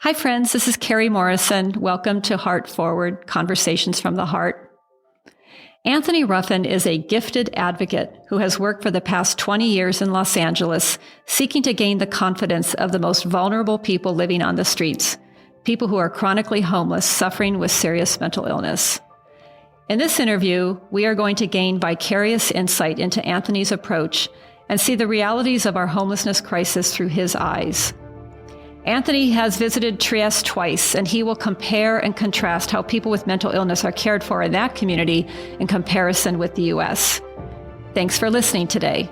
Hi, friends. This is Carrie Morrison. Welcome to Heartforward, Conversations from the Heart. Anthony Ruffin is a gifted advocate who has worked for the past 20 years in Los Angeles, seeking to gain the confidence of the most vulnerable people living on the streets, people who are chronically homeless, suffering with serious mental illness. In this interview, we are going to gain vicarious insight into Anthony's approach and see the realities of our homelessness crisis through his eyes. Anthony has visited Trieste twice, and he will compare and contrast how people with mental illness are cared for in that community in comparison with the U.S. Thanks for listening today.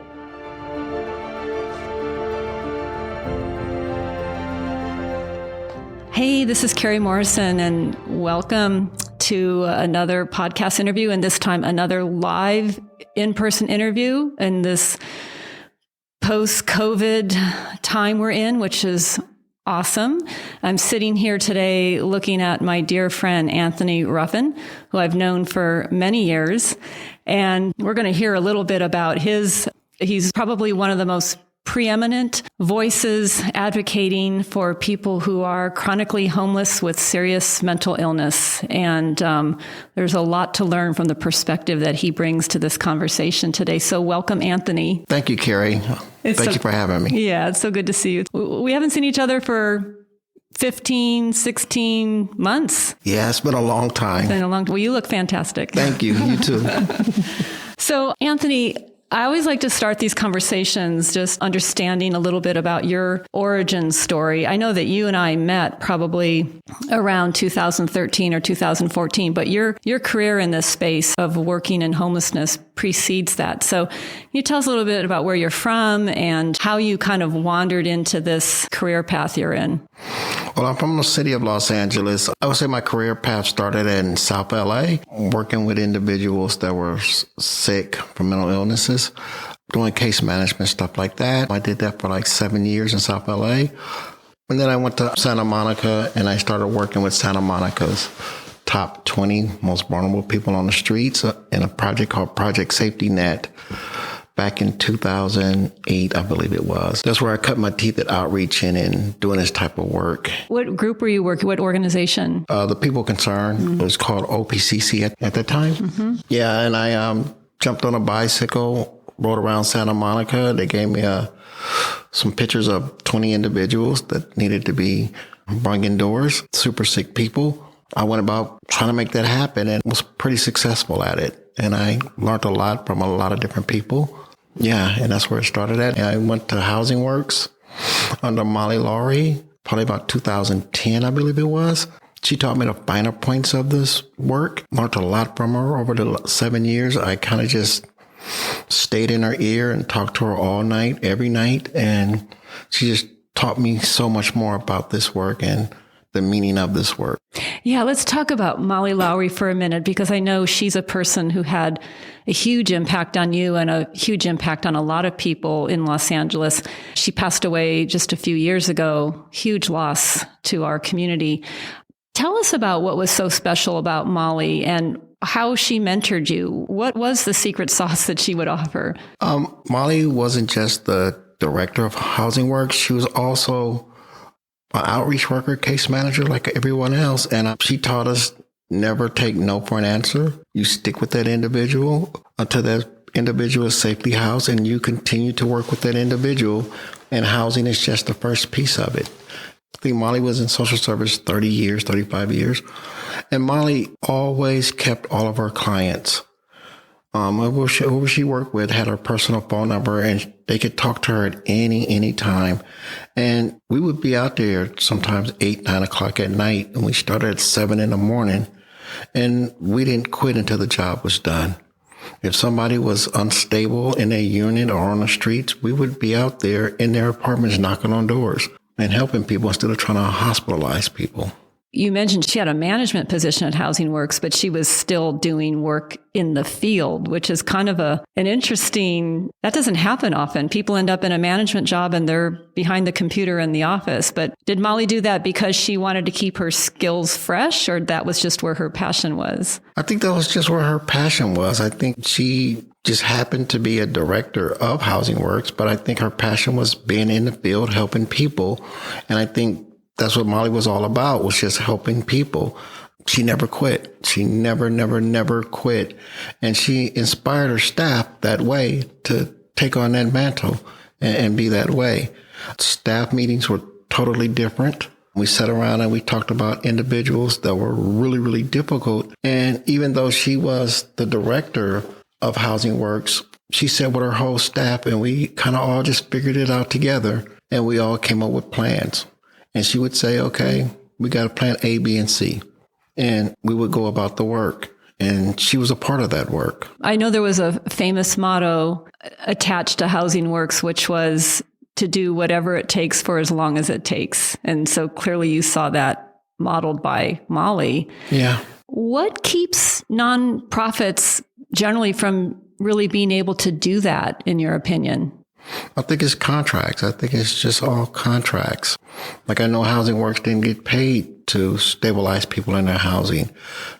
Hey, this is Carrie Morrison, and welcome to another podcast interview, and this time another live in-person interview in this post-COVID time we're in, which is awesome. I'm sitting here today looking at my dear friend, Anthony Ruffin, who I've known for many years. And we're going to hear a little bit about he's probably one of the most preeminent voices advocating for people who are chronically homeless with serious mental illness. And there's a lot to learn from the perspective that he brings to this conversation today. So welcome, Anthony. Thank you, Carrie. Thank you for having me. Yeah, it's so good to see you. We haven't seen each other for 15, 16 months. Yeah, it's been a long time. Well, you look fantastic. Thank you. You too. So, Anthony, I always like to start these conversations just understanding a little bit about your origin story. I know that you and I met probably around 2013 or 2014, but your career in this space of working in homelessness precedes that. So can you tell us a little bit about where you're from and how you kind of wandered into this career path you're in? Well, I'm from the city of Los Angeles. I would say my career path started in South LA, working with individuals that were sick from mental illnesses, doing case management, stuff like that. I did that for like 7 years in South LA. And then I went to Santa Monica and I started working with Santa Monica's top 20 most vulnerable people on the streets in a project called Project Safety Net. Back in 2008, I believe it was. That's where I cut my teeth at outreach and doing this type of work. What group were you working? What organization? The People Concerned. Mm-hmm. It was called OPCC at that time. Mm-hmm. Yeah, and I jumped on a bicycle, rode around Santa Monica. They gave me some pictures of 20 individuals that needed to be brought indoors, super sick people. I went about trying to make that happen and was pretty successful at it. And I learned a lot from a lot of different people. Yeah, and that's where it started at. And I went to Housing Works under Mollie Lowery, probably about 2010, I believe it was. She taught me the finer points of this work. Learned a lot from her over the 7 years. I kind of just stayed in her ear and talked to her all night, every night. And she just taught me so much more about this work and the meaning of this work. Yeah, let's talk about Mollie Lowery for a minute, because I know she's a person who had a huge impact on you and a huge impact on a lot of people in Los Angeles. She passed away just a few years ago, huge loss to our community. Tell us about what was so special about Mollie and how she mentored you. What was the secret sauce that she would offer? Mollie wasn't just the director of Housing Works. She was also an outreach worker, case manager like everyone else. And she taught us never take no for an answer. You stick with that individual until that individual is safely housed, and you continue to work with that individual. And housing is just the first piece of it. I think Mollie was in social service 30 years, 35 years. And Mollie always kept all of her clients. Whoever she worked with had her personal phone number, and they could talk to her at any time. And we would be out there sometimes 8, 9 o'clock at night, and we started at 7 in the morning, and we didn't quit until the job was done. If somebody was unstable in a unit or on the streets, we would be out there in their apartments knocking on doors and helping people instead of trying to hospitalize people. You mentioned she had a management position at Housing Works, but she was still doing work in the field, which is kind of an interesting, that doesn't happen often. People end up in a management job and they're behind the computer in the office. But did Mollie do that because she wanted to keep her skills fresh, or that was just where her passion was? I think that was just where her passion was. I think she just happened to be a director of Housing Works, but I think her passion was being in the field, helping people. And I think that's what Mollie was all about, was just helping people. She never quit. She never quit. And she inspired her staff that way to take on that mantle and be that way. Staff meetings were totally different. We sat around and we talked about individuals that were really, really difficult. And even though she was the director of Housing Works, she sat with her whole staff and we kind of all just figured it out together. And we all came up with plans. And she would say, okay, we got a plan A, B, and C. And we would go about the work. And she was a part of that work. I know there was a famous motto attached to Housing Works, which was to do whatever it takes for as long as it takes. And so clearly you saw that modeled by Mollie. Yeah. What keeps nonprofits generally from really being able to do that, in your opinion? I think it's contracts. I think it's just all contracts. Like I know Housing Works didn't get paid to stabilize people in their housing.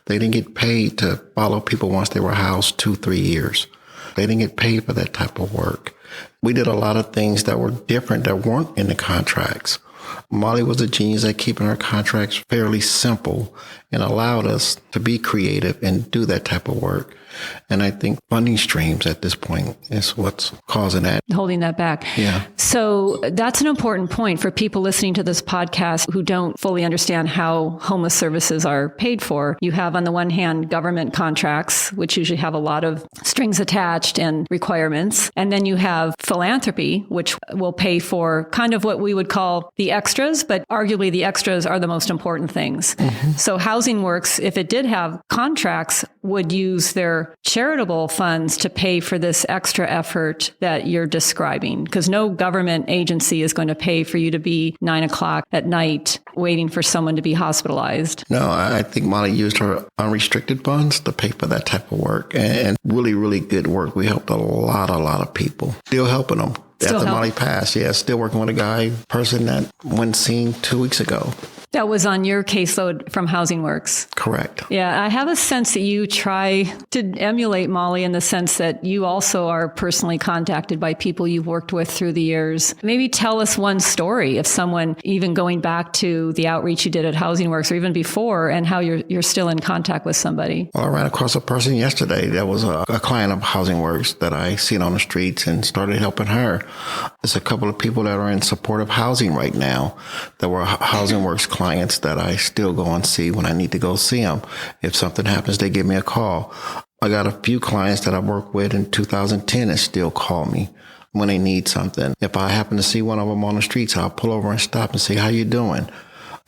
They didn't get paid to follow people once they were housed 2-3 years. They didn't get paid for that type of work. We did a lot of things that were different that weren't in the contracts. Mollie was a genius at keeping our contracts fairly simple and allowed us to be creative and do that type of work. And I think funding streams at this point is what's causing that. Holding that back. Yeah. So that's an important point for people listening to this podcast who don't fully understand how homeless services are paid for. You have, on the one hand, government contracts, which usually have a lot of strings attached and requirements. And then you have philanthropy, which will pay for kind of what we would call the extras, but arguably the extras are the most important things. Mm-hmm. So Housing Works, if it did have contracts, would use their charitable funds to pay for this extra effort that you're describing, because no government agency is going to pay for you to be 9 o'clock at night waiting for someone to be hospitalized. No, I think Mollie used her unrestricted funds to pay for that type of work, and really, really good work. We helped a lot of people. Still helping them. After Mollie passed, still working with a person that went seen 2 weeks ago. That was on your caseload from Housing Works. Correct. Yeah, I have a sense that you try to emulate Mollie in the sense that you also are personally contacted by people you've worked with through the years. Maybe tell us one story of someone, even going back to the outreach you did at Housing Works or even before, and how you're still in contact with somebody. Well, I ran across a person yesterday that was a client of Housing Works that I seen on the streets and started helping her. There's a couple of people that are in supportive housing right now that were Housing Works clients that I still go and see when I need to go see them. If something happens, they give me a call. I got a few clients that I worked with in 2010 that still call me when they need something. If I happen to see one of them on the streets, I'll pull over and stop and say, how you doing?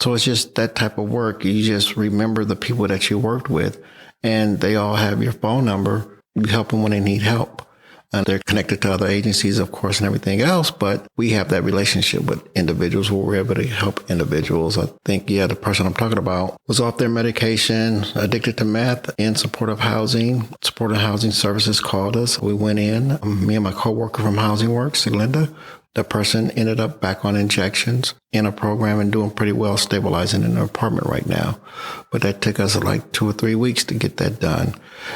So it's just that type of work. You just remember the people that you worked with, and they all have your phone number. You help them when they need help. And they're connected to other agencies, of course, and everything else. But we have that relationship with individuals where we're able to help individuals. I think, the person I'm talking about was off their medication, addicted to meth, in supportive housing. Supportive housing services called us. We went in, me and my coworker from Housing Works, Linda. The person ended up back on injections in a program and doing pretty well, stabilizing in their apartment right now. But that took us like 2 or 3 weeks to get that done.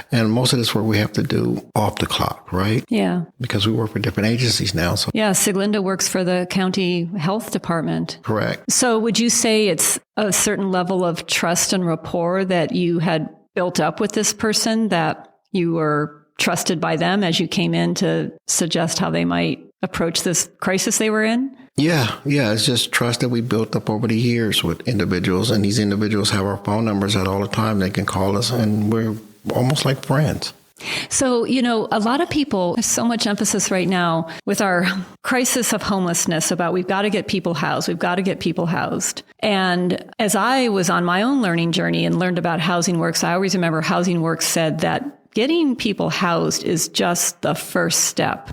And most of this work we have to do off the clock, right? Yeah. Because we work for different agencies now. So yeah, Siglinda works for the county health department. Correct. So would you say it's a certain level of trust and rapport that you had built up with this person, that you were trusted by them as you came in to suggest how they might approach this crisis they were in? Yeah. It's just trust that we built up over the years with individuals. And these individuals have our phone numbers at all the time. They can call us and we're almost like friends. So, a lot of people, there's so much emphasis right now with our crisis of homelessness about we've got to get people housed. We've got to get people housed. And as I was on my own learning journey and learned about Housing Works, I always remember Housing Works said that getting people housed is just the first step.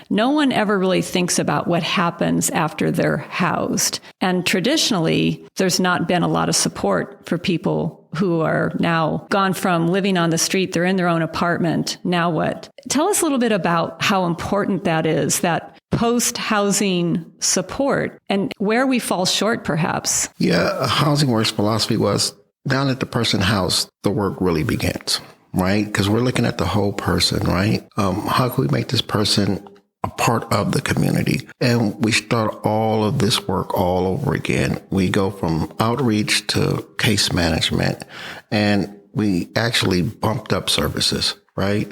No one ever really thinks about what happens after they're housed. And traditionally, there's not been a lot of support for people who are now gone from living on the street, they're in their own apartment. Now what? Tell us a little bit about how important that is, that post-housing support, and where we fall short, perhaps. Yeah, Housing Works philosophy was, now that the person housed, the work really begins, right? Because we're looking at the whole person, right? How can we make this person a part of the community. And we start all of this work all over again. We go from outreach to case management, and we actually bumped up services, right?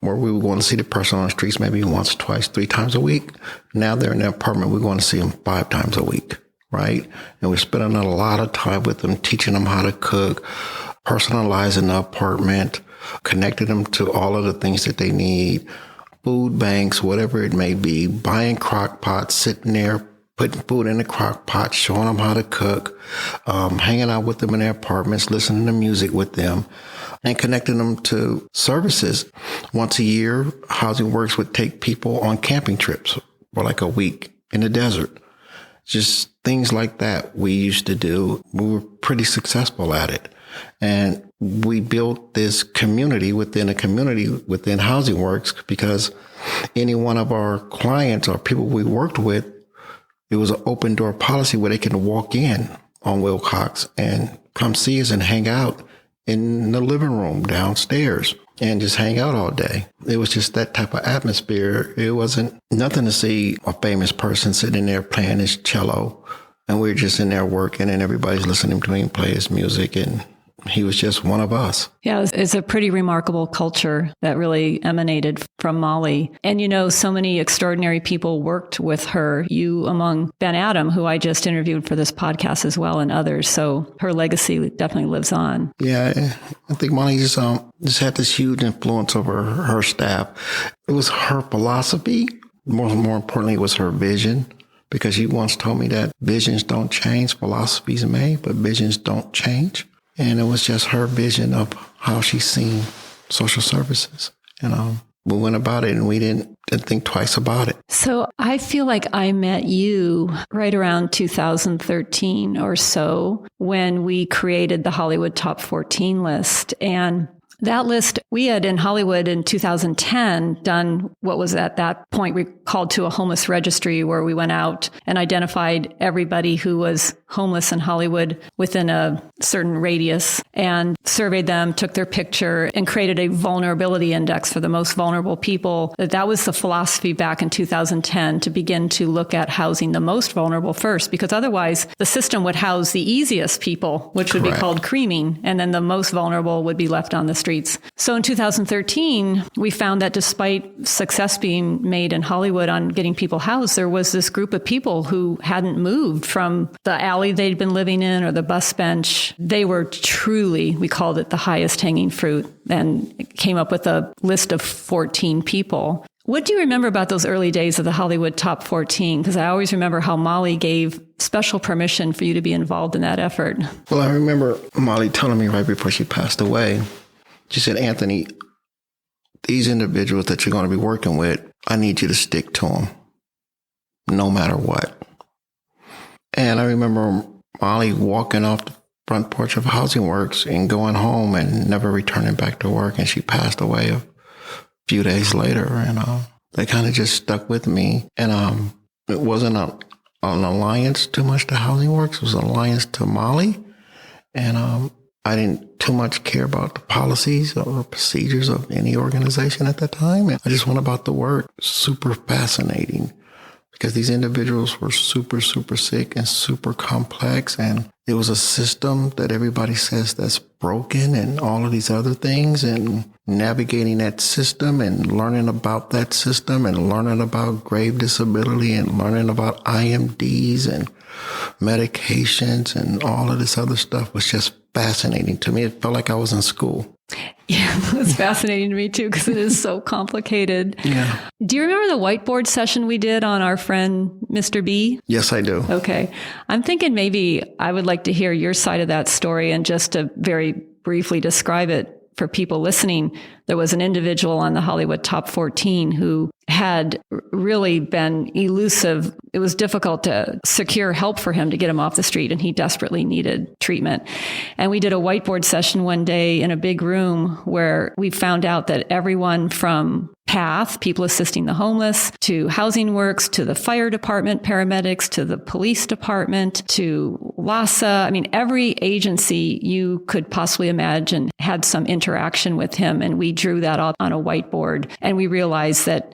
Where we were going to see the person on the streets maybe once, twice, 3 times a week. Now they're in their apartment. We're going to see them 5 times a week, right? And we're spending a lot of time with them, teaching them how to cook, personalizing the apartment, connecting them to all of the things that they need, food banks, whatever it may be, buying crock pots, sitting there, putting food in the crock pot, showing them how to cook, hanging out with them in their apartments, listening to music with them, and connecting them to services. Once a year, Housing Works would take people on camping trips for like a week in the desert. Just things like that we used to do. We were pretty successful at it. And we built this community within a community within Housing Works, because any one of our clients or people we worked with, it was an open door policy where they can walk in on Wilcox and come see us and hang out in the living room downstairs and just hang out all day. It was just that type of atmosphere. It wasn't nothing to see a famous person sitting in there playing his cello, and we were just in there working, and everybody's listening to him play his music, and he was just one of us. Yeah, it's a pretty remarkable culture that really emanated from Mollie. And, so many extraordinary people worked with her, you among Ben Adam, who I just interviewed for this podcast as well, and others. So her legacy definitely lives on. Yeah, I think Mollie just had this huge influence over her staff. It was her philosophy. More importantly, it was her vision. Because she once told me that visions don't change, philosophies may, but visions don't change. And it was just her vision of how she's seen social services. We went about it, and we didn't think twice about it. So I feel like I met you right around 2013 or so when we created the Hollywood Top 14 list. And that list, we had in Hollywood in 2010 done what was at that point we called to a homeless registry, where we went out and identified everybody who was homeless in Hollywood within a certain radius and surveyed them, took their picture, and created a vulnerability index for the most vulnerable people. That was the philosophy back in 2010, to begin to look at housing the most vulnerable first, because otherwise the system would house the easiest people, which would be called creaming, and then the most vulnerable would be left on the streets. So in 2013, we found that despite success being made in Hollywood on getting people housed, there was this group of people who hadn't moved from the alley they'd been living in or the bus bench. They were truly, we called it the highest hanging fruit, and came up with a list of 14 people. What do you remember about those early days of the Hollywood Top 14? Because I always remember how Mollie gave special permission for you to be involved in that effort. Well, I remember Mollie telling me right before she passed away, she said, "Anthony, these individuals that you're going to be working with, I need you to stick to them no matter what." And I remember Mollie walking off the front porch of Housing Works and going home and never returning back to work. And she passed away a few days later. And they kind of just stuck with me. And it wasn't an alliance too much to Housing Works. It was an alliance to Mollie. And I didn't too much care about the policies or procedures of any organization at that time. And I just went about the work. Super fascinating, because these individuals were super, super sick and super complex. And it was a system that everybody says that's broken and all of these other things. And navigating that system and learning about that system and learning about grave disability and learning about IMDs and medications and all of this other stuff was just fascinating to me. It felt like I was in school. Yeah, it was fascinating to me too, because it is so complicated. Yeah. Do you remember the whiteboard session we did on our friend, Mr. B? Yes, I do. Okay. I'm thinking maybe I would like to hear your side of that story, and just to very briefly describe it for people listening. There was an individual on the Hollywood Top 14 who had really been elusive. It was difficult to secure help for him to get him off the street, and he desperately needed treatment. And we did a whiteboard session one day in a big room where we found out that everyone from PATH, people assisting the homeless, to Housing Works, to the fire department, paramedics, to the police department, to LASA. I mean, every agency you could possibly imagine had some interaction with him. And we drew that up on a whiteboard. And we realized that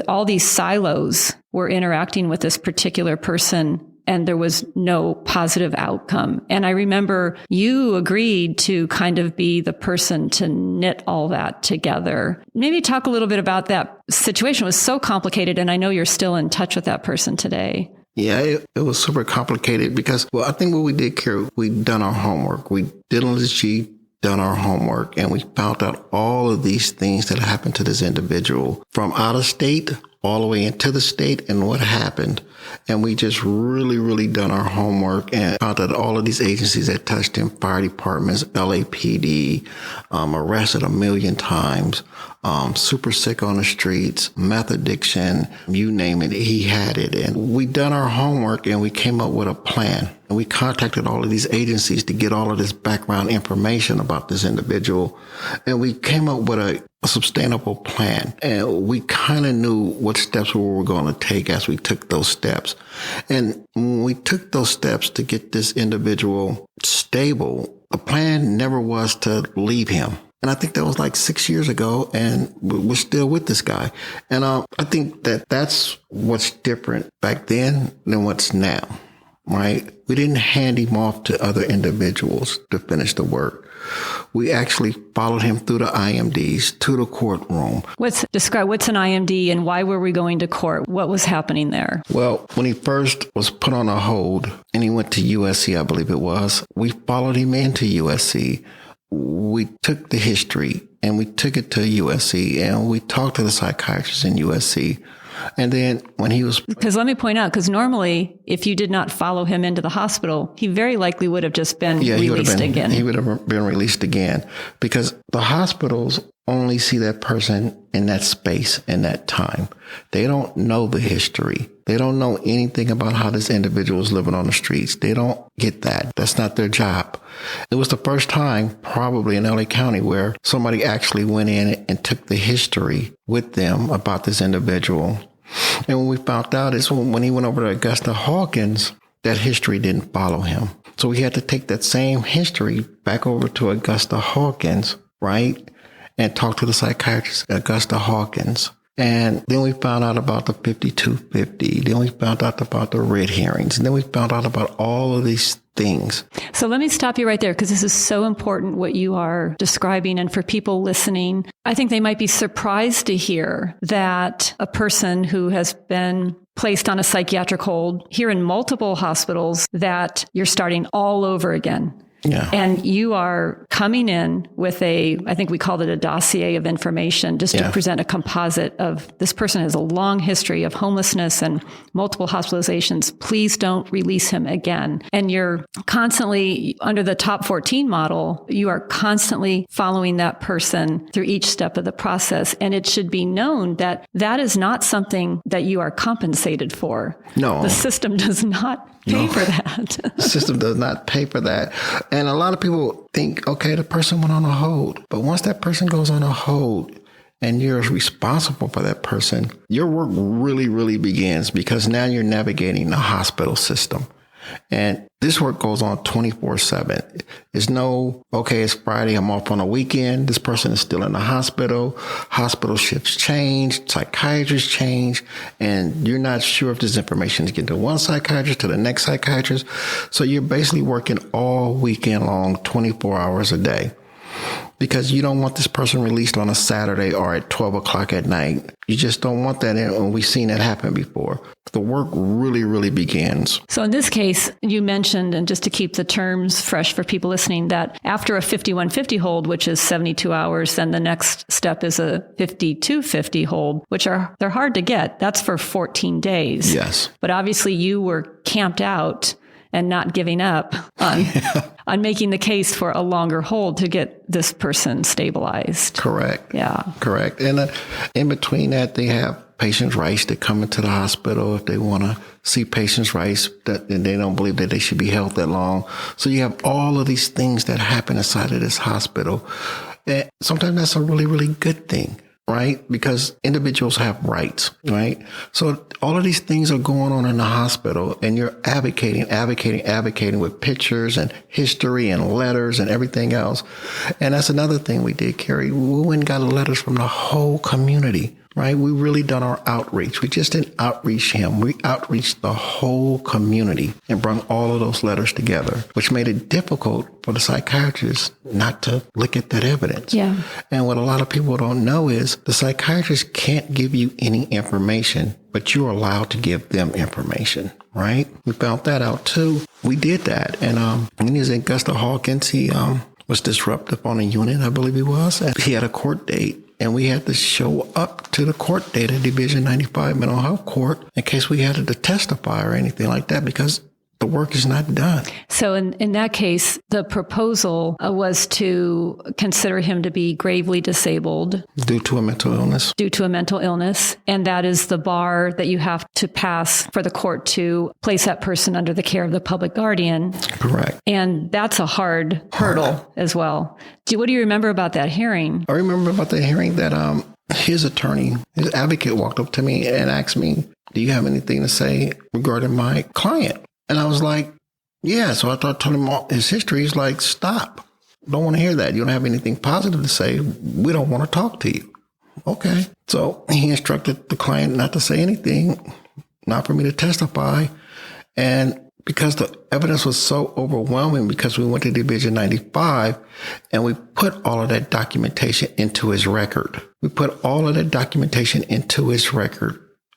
all these silos were interacting with this particular person, and there was no positive outcome. And I remember you agreed to kind of be the person to knit all that together. Maybe talk a little bit about that situation. It was so complicated, and I know you're still in touch with that person today. Yeah, it was super complicated because, I think what we did, Carrie, we done our homework. We diligently done our homework, and we found out all of these things that happened to this individual from out of state all the way into the state and what happened. And we just really, really done our homework and found out all of these agencies that touched him, fire departments, LAPD, arrested 1 million times, super sick on the streets, meth addiction, you name it, he had it. And we done our homework and we came up with a plan. And we contacted all of these agencies to get all of this background information about this individual. And we came up with a sustainable plan. And we kind of knew what steps we were going to take as we took those steps. And when we took those steps to get this individual stable, the plan never was to leave him. And I think that was like 6 years ago, and we're still with this guy. And I think that that's what's different back then than what's now, right? We didn't hand him off to other individuals to finish the work. We actually followed him through the IMDs to the courtroom. Describe what's an IMD and why were we going to court? What was happening there? Well, when he first was put on a hold and he went to USC, I believe it was, we followed him into USC. We took the history and we took it to USC and we talked to the psychiatrist in USC. And then when he was... Because let me point out, because normally if you did not follow him into the hospital, he very likely would have just been released again. He would have been released again because the hospitals only see that person in that space and that time. They don't know the history. They don't know anything about how this individual is living on the streets. They don't get that. That's not their job. It was the first time probably in LA County where somebody actually went in and took the history with them about this individual. And when we found out is when he went over to Augusta Hawkins, that history didn't follow him. So we had to take that same history back over to Augusta Hawkins, right? And talk to the psychiatrist at Augusta Hawkins. And then we found out about the 5250. Then we found out about the red herrings. And then we found out about all of these things. So let me stop you right there because this is so important what you are describing. And for people listening, I think they might be surprised to hear that a person who has been placed on a psychiatric hold here in multiple hospitals, that you're starting all over again. Yeah. And you are coming in with I think we called it a dossier of information, just to present a composite of this person has a long history of homelessness and multiple hospitalizations. Please don't release him again. And you're constantly, under the top 14 model, you are constantly following that person through each step of the process. And it should be known that that is not something that you are compensated for. No. The system does not pay for that. The system does not pay for that. And a lot of people think, okay, the person went on a hold. But once that person goes on a hold and you're responsible for that person, your work really, really begins because now you're navigating the hospital system. And this work goes on 24/7. It's no, okay, it's Friday, I'm off on a weekend. This person is still in the hospital. Hospital shifts change, psychiatrists change, and you're not sure if this information is getting to one psychiatrist, to the next psychiatrist. So you're basically working all weekend long, 24 hours a day. Because you don't want this person released on a Saturday or at 12 o'clock at night. You just don't want that. And we've seen that happen before. The work really, really begins. So in this case, you mentioned, and just to keep the terms fresh for people listening, that after a 5150 hold, which is 72 hours, then the next step is a 5250 hold, which they're hard to get. That's for 14 days. Yes. But obviously you were camped out and not giving up on making the case for a longer hold to get this person stabilized. Correct. Yeah. Correct. And in between that, they have patients' rights to come into the hospital if they want to see patients' rights, and they don't believe that they should be held that long. So you have all of these things that happen inside of this hospital. And sometimes that's a really, really good thing. right? Because individuals have rights, right? So all of these things are going on in the hospital, and you're advocating with pictures and history and letters and everything else. And that's another thing we did, Carrie. We went and got letters from the whole community, right? We really done our outreach. We just didn't outreach him. We outreached the whole community and brought all of those letters together, which made it difficult for the psychiatrist not to look at that evidence. Yeah. And what a lot of people don't know is the psychiatrist can't give you any information, but you're allowed to give them information, right? We found that out too. We did that. And when he was in Augusta Hawkins, he was disruptive on a unit, I believe he was. And he had a court date. And we had to show up to the court date at Division 95 Mental Health Court in case we had to testify or anything like that, because the work is not done. So in that case, the proposal was to consider him to be gravely disabled. Due to a mental illness. And that is the bar that you have to pass for the court to place that person under the care of the public guardian. Correct. And that's a hard hurdle as well. What do you remember about that hearing? I remember about the hearing that his advocate walked up to me and asked me, do you have anything to say regarding my client? And I was like, yeah. So I told him all his history. He's like, stop. Don't want to hear that. You don't have anything positive to say. We don't want to talk to you. Okay. So he instructed the client not to say anything, not for me to testify. And because the evidence was so overwhelming, because we went to Division 95 and we put all of that documentation into his record.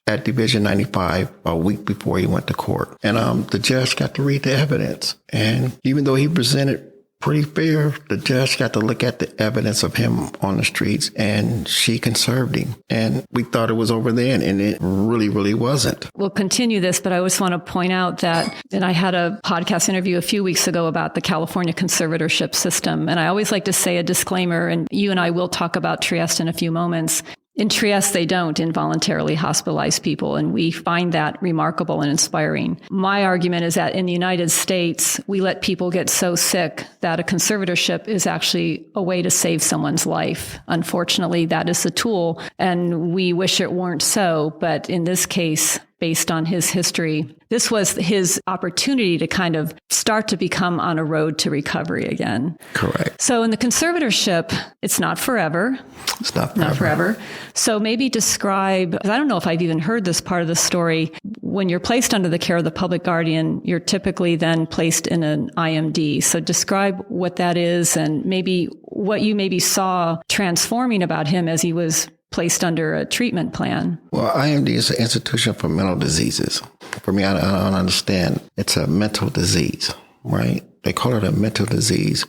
At Division 95 a week before he went to court. And the judge got to read the evidence. And even though he presented pretty fair, the judge got to look at the evidence of him on the streets, and she conserved him. And we thought it was over then, and it really, really wasn't. We'll continue this, but I just want to point out that, and I had a podcast interview a few weeks ago about the California conservatorship system. And I always like to say a disclaimer, and you and I will talk about Trieste in a few moments. In Trieste, they don't involuntarily hospitalize people, and we find that remarkable and inspiring. My argument is that in the United States, we let people get so sick that a conservatorship is actually a way to save someone's life. Unfortunately, that is the tool, and we wish it weren't so. But in this case, based on his history, this was his opportunity to kind of start to become on a road to recovery again. Correct. So in the conservatorship, it's not forever. It's not forever. So maybe describe, I don't know if I've even heard this part of the story. When you're placed under the care of the public guardian, you're typically then placed in an IMD. So describe what that is and maybe what you maybe saw transforming about him as he was placed under a treatment plan. Well, IMD is an institution for mental diseases. For me, I don't understand. It's a mental disease, right? They call it a mental disease.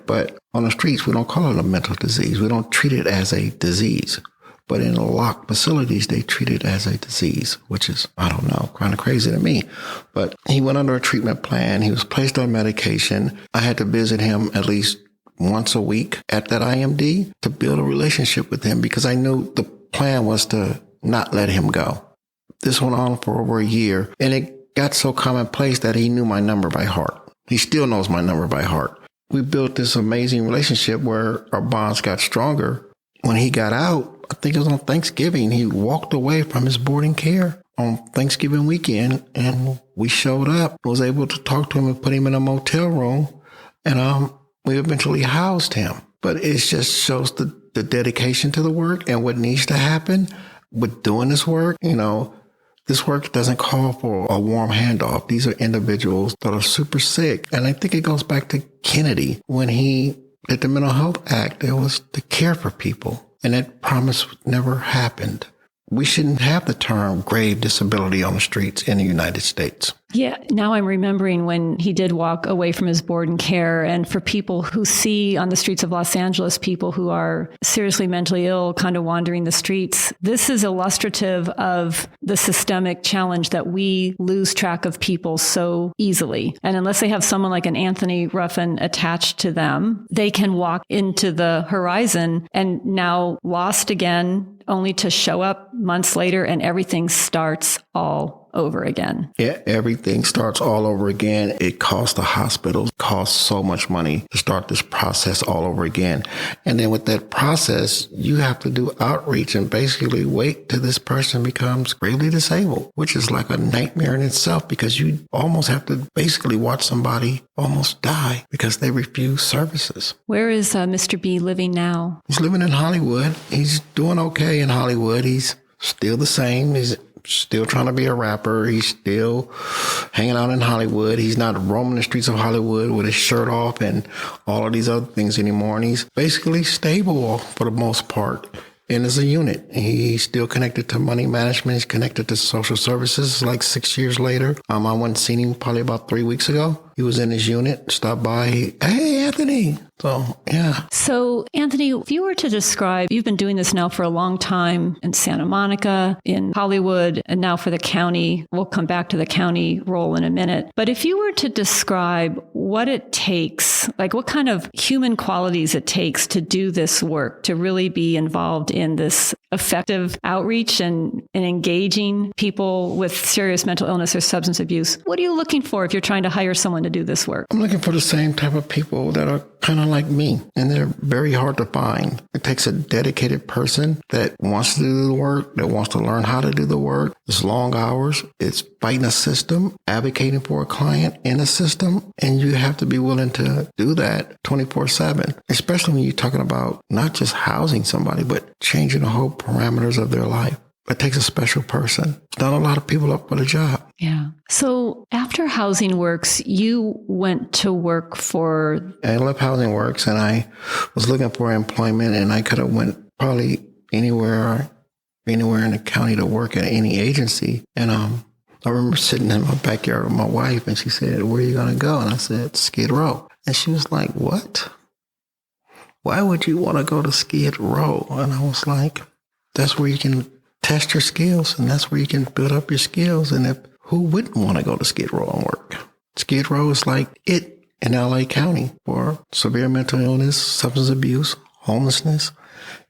But on the streets, we don't call it a mental disease. We don't treat it as a disease. But in locked facilities, they treat it as a disease, which is, I don't know, kind of crazy to me. But he went under a treatment plan. He was placed on medication. I had to visit him at least once a week at that IMD to build a relationship with him, because I knew the plan was to not let him go. This went on for over a year, and it got so commonplace that he knew my number by heart. He still knows my number by heart. We built this amazing relationship where our bonds got stronger. When he got out, I think it was on Thanksgiving, he walked away from his boarding care on Thanksgiving weekend, and we showed up, was able to talk to him and put him in a motel room, and we eventually housed him. But it just shows the dedication to the work and what needs to happen with doing this work. You know, this work doesn't call for a warm handoff. These are individuals that are super sick. And I think it goes back to Kennedy. When he did the Mental Health Act, it was to care for people. And that promise never happened. We shouldn't have the term grave disability on the streets in the United States. Yeah, now I'm remembering when he did walk away from his board and care. And for people who see on the streets of Los Angeles, people who are seriously mentally ill, kind of wandering the streets, this is illustrative of the systemic challenge that we lose track of people so easily. And unless they have someone like an Anthony Ruffin attached to them, they can walk into the horizon and now lost again, only to show up months later and everything starts all over again. Yeah, everything starts all over again. It costs the hospitals, costs so much money to start this process all over again. And then with that process, you have to do outreach and basically wait till this person becomes gravely disabled, which is like a nightmare in itself because you almost have to basically watch somebody almost die because they refuse services. Where is Mr. B living now? He's living in Hollywood. He's doing okay in Hollywood. He's still the same. He's still trying to be a rapper. He's still hanging out in Hollywood. He's not roaming the streets of Hollywood with his shirt off and all of these other things anymore. And he's basically stable for the most part. And as a unit, he's still connected to money management. He's connected to social services. Like 6 years later, I went and seen him probably about 3 weeks ago. He was in his unit, stopped by. Hey, Anthony. So, yeah. So, Anthony, if you were to describe, you've been doing this now for a long time in Santa Monica, in Hollywood, and now for the county. We'll come back to the county role in a minute. But if you were to describe what it takes, like what kind of human qualities it takes to do this work, to really be involved in this effective outreach and engaging people with serious mental illness or substance abuse, what are you looking for if you're trying to hire someone to do this work? I'm looking for the same type of people that are kind of like me, and they're very hard to find. It takes a dedicated person that wants to do the work, that wants to learn how to do the work. It's long hours. It's fighting a system, advocating for a client in a system, and you have to be willing to do that 24/7, especially when you're talking about not just housing somebody, but changing the whole parameters of their life. It takes a special person. There's not a lot of people up for the job. Yeah. So after Housing Works, you went to work for... I left Housing Works, and I was looking for employment, and I could have went probably anywhere in the county to work at any agency. And I remember sitting in my backyard with my wife, and she said, "Where are you going to go?" And I said, "Skid Row." And she was like, "What? Why would you want to go to Skid Row?" And I was like, "That's where you can test your skills, and that's where you can build up your skills. And who wouldn't want to go to Skid Row and work? Skid Row is like it in LA County for severe mental illness, substance abuse, homelessness,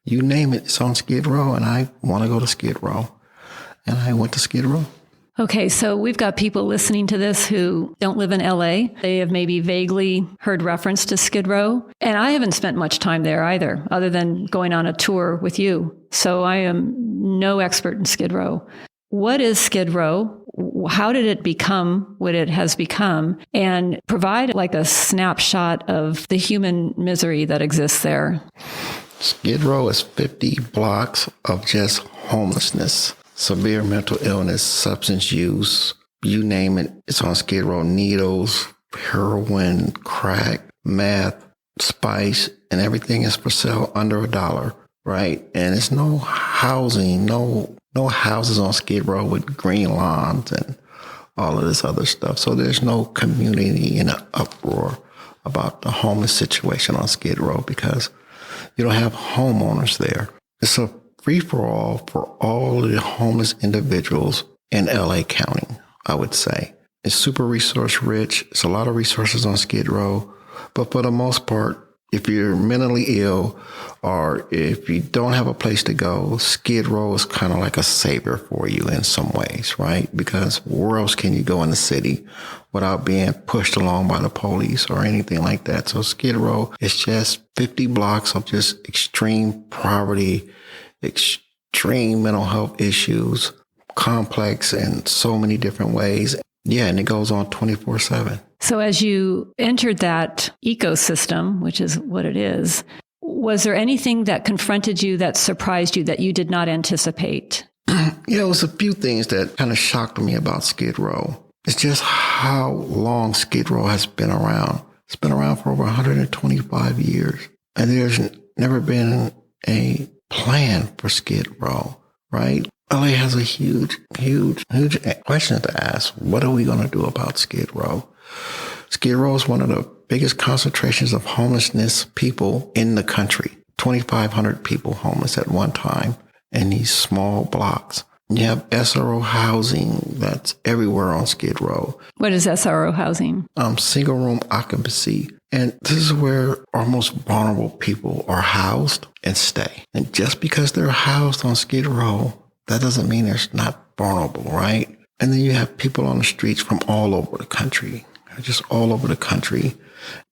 you name it. It's on Skid Row, and I want to go to Skid Row. And I went to Skid Row. Okay, so we've got people listening to this who don't live in LA. They have maybe vaguely heard reference to Skid Row. And I haven't spent much time there either, other than going on a tour with you. So I am no expert in Skid Row. What is Skid Row? How did it become what it has become? And provide like a snapshot of the human misery that exists there. Skid Row is 50 blocks of just homelessness. Severe mental illness, substance use, you name it, it's on Skid Row. Needles, heroin, crack, meth, spice, and everything is for sale under $1, right? And it's no housing, no houses on Skid Row with green lawns and all of this other stuff. So there's no community in an uproar about the homeless situation on Skid Row because you don't have homeowners there. It's a free-for-all for all of the homeless individuals in LA County, I would say. It's super resource rich. It's a lot of resources on Skid Row. But for the most part, if you're mentally ill or if you don't have a place to go, Skid Row is kind of like a savior for you in some ways, right? Because where else can you go in the city without being pushed along by the police or anything like that? So Skid Row is just 50 blocks of just extreme poverty, extreme mental health issues, complex in so many different ways. Yeah, and it goes on 24/7. So as you entered that ecosystem, which is what it is, was there anything that confronted you that surprised you that you did not anticipate? Yeah, it was a few things that kind of shocked me about Skid Row. It's just how long Skid Row has been around. It's been around for over 125 years. And there's never been a plan for Skid Row, right? LA has a huge question to ask. What are we going to do about Skid Row? Skid Row is one of the biggest concentrations of homelessness people in the country. 2,500 people homeless at one time in these small blocks. You have SRO housing that's everywhere on Skid Row. What is SRO housing? Single room occupancy. And this is where our most vulnerable people are housed and stay. And just because they're housed on Skid Row, that doesn't mean they're not vulnerable, right? And then you have people on the streets from all over the country, just all over the country.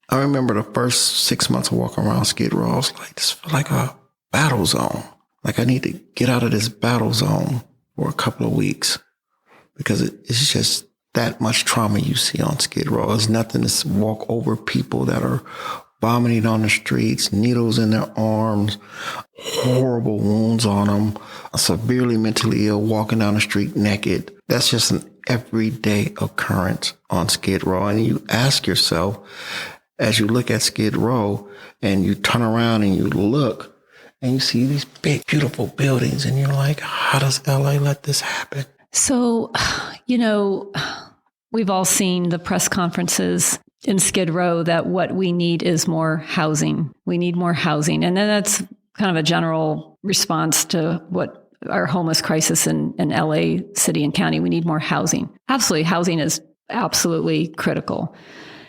I remember the first 6 months of walking around Skid Row, I was like, this feels like a battle zone. Like I need to get out of this battle zone for a couple of weeks because it's just that much trauma you see on Skid Row. There's nothing to walk over people that are vomiting on the streets, needles in their arms, horrible wounds on them, severely mentally ill, walking down the street naked. That's just an everyday occurrence on Skid Row. And you ask yourself, as you look at Skid Row and you turn around and you look and you see these big, beautiful buildings and you're like, how does LA let this happen? So, we've all seen the press conferences in Skid Row that what we need is more housing. We need more housing. And then that's kind of a general response to what our homeless crisis in LA city and county. We need more housing. Absolutely. Housing is absolutely critical.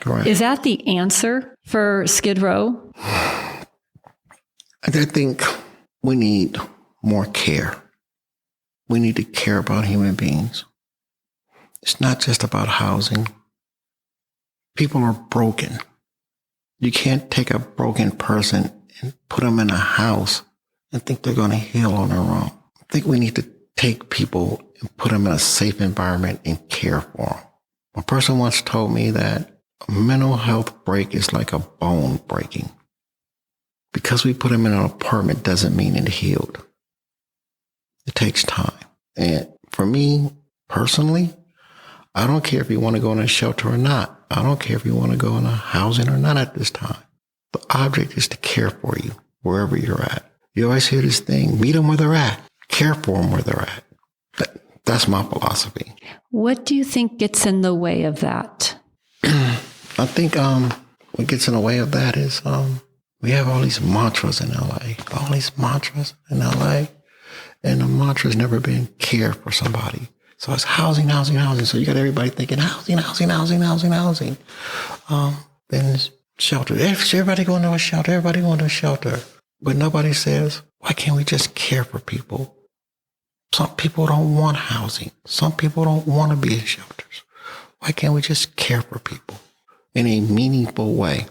Correct. Is that the answer for Skid Row? I think we need more care. We need to care about human beings. It's not just about housing. People are broken. You can't take a broken person and put them in a house and think they're going to heal on their own. I think we need to take people and put them in a safe environment and care for them. A person once told me that a mental health break is like a bone breaking. Because we put them in an apartment doesn't mean it healed. It takes time. And for me, personally, I don't care if you want to go in a shelter or not. I don't care if you want to go in a housing or not at this time. The object is to care for you wherever you're at. You always hear this thing, meet them where they're at, care for them where they're at. That's my philosophy. What do you think gets in the way of that? I think what gets in the way of that is we have all these mantras in LA, and the mantra's never been care for somebody. So it's housing. So you got everybody thinking housing. Then it's shelter. Everybody going to a shelter. But nobody says, why can't we just care for people? Some people don't want housing. Some people don't want to be in shelters. Why can't we just care for people in a meaningful way?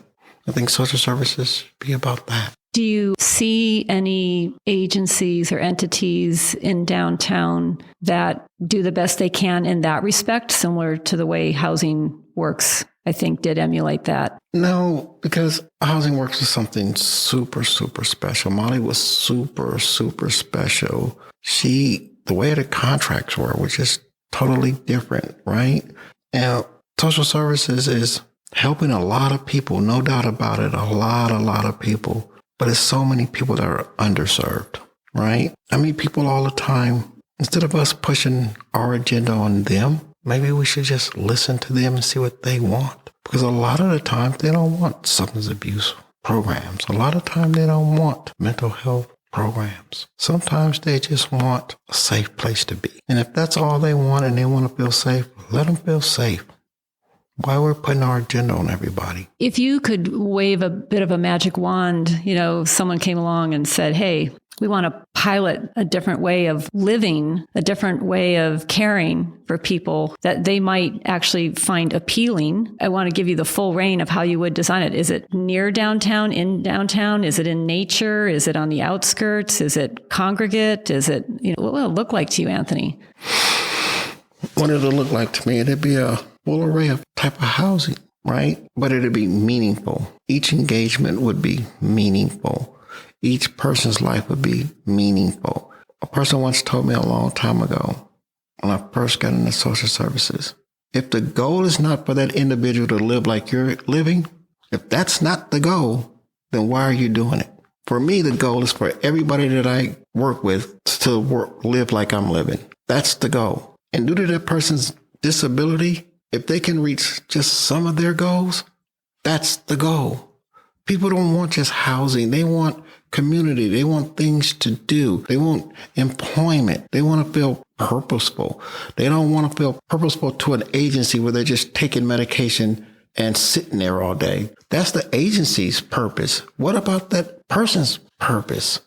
I think social services should be about that. Do you see any agencies or entities in downtown that do the best they can in that respect, similar to the way Housing Works, I think, did emulate that? No, because Housing Works is something super, super special. Mollie was super, super special. The way the contracts were was just totally different, right? And social services is helping a lot of people, no doubt about it, a lot of people. But it's so many people that are underserved, right? I meet people all the time. Instead of us pushing our agenda on them, maybe we should just listen to them and see what they want. Because a lot of the time, they don't want substance abuse programs. A lot of time, they don't want mental health programs. Sometimes they just want a safe place to be. And if that's all they want and they want to feel safe, let them feel safe. Why we're putting our agenda on everybody. If you could wave a bit of a magic wand, someone came along and said, hey, we want to pilot a different way of living, a different way of caring for people that they might actually find appealing. I want to give you the full reign of how you would design it. Is it near downtown, in downtown? Is it in nature? Is it on the outskirts? Is it congregate? Is it, what will it look like to you, Anthony? What it'll look like to me, it'd be a full array of type of housing, right? But it'd be meaningful. Each engagement would be meaningful. Each person's life would be meaningful. A person once told me a long time ago, when I first got into social services, if the goal is not for that individual to live like you're living, if that's not the goal, then why are you doing it? For me, the goal is for everybody that I work with to live like I'm living. That's the goal. And due to that person's disability, if they can reach just some of their goals, that's the goal. People don't want just housing. They want community. They want things to do. They want employment. They want to feel purposeful. They don't want to feel purposeful to an agency where they're just taking medication and sitting there all day. That's the agency's purpose. What about that person's purpose?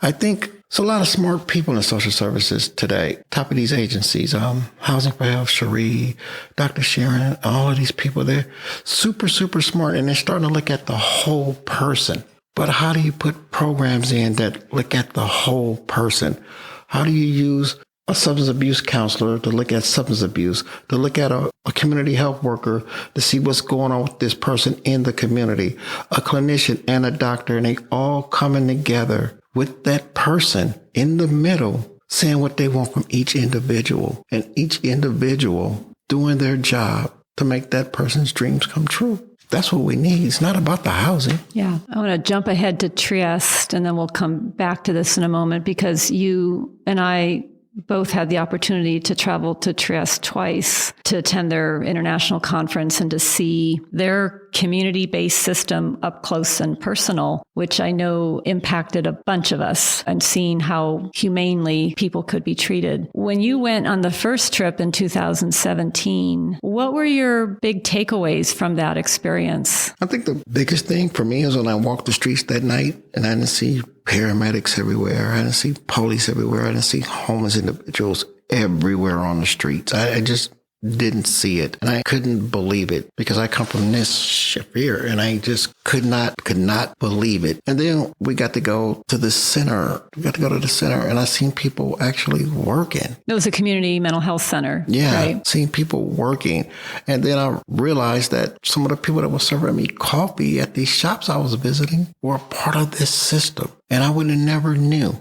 I think there's a lot of smart people in social services today. Top of these agencies, Housing for Health, Cherie, Dr. Sharon, all of these people, they're super, super smart, and they're starting to look at the whole person. But how do you put programs in that look at the whole person? How do you use a substance abuse counselor to look at substance abuse, to look at a community health worker to see what's going on with this person in the community, a clinician and a doctor, and they all coming together with that person in the middle, saying what they want from each individual, and each individual doing their job to make that person's dreams come true. That's what we need. It's not about the housing. Yeah. I want to jump ahead to Trieste, and then we'll come back to this in a moment, because you and I both had the opportunity to travel to Trieste twice to attend their international conference and to see their community-based system up close and personal, which I know impacted a bunch of us, and seeing how humanely people could be treated. When you went on the first trip in 2017, what were your big takeaways from that experience? I think the biggest thing for me is when I walked the streets that night and I didn't see paramedics everywhere. I didn't see police everywhere. I didn't see homeless individuals everywhere on the streets. I just didn't see it. And I couldn't believe it, because I come from this Shafir, and I just could not believe it. And then we got to go to the center. And I seen people actually working. It was a community mental health center. Yeah. Right? Seeing people working. And then I realized that some of the people that were serving me coffee at these shops I was visiting were a part of this system. And I would have never knew.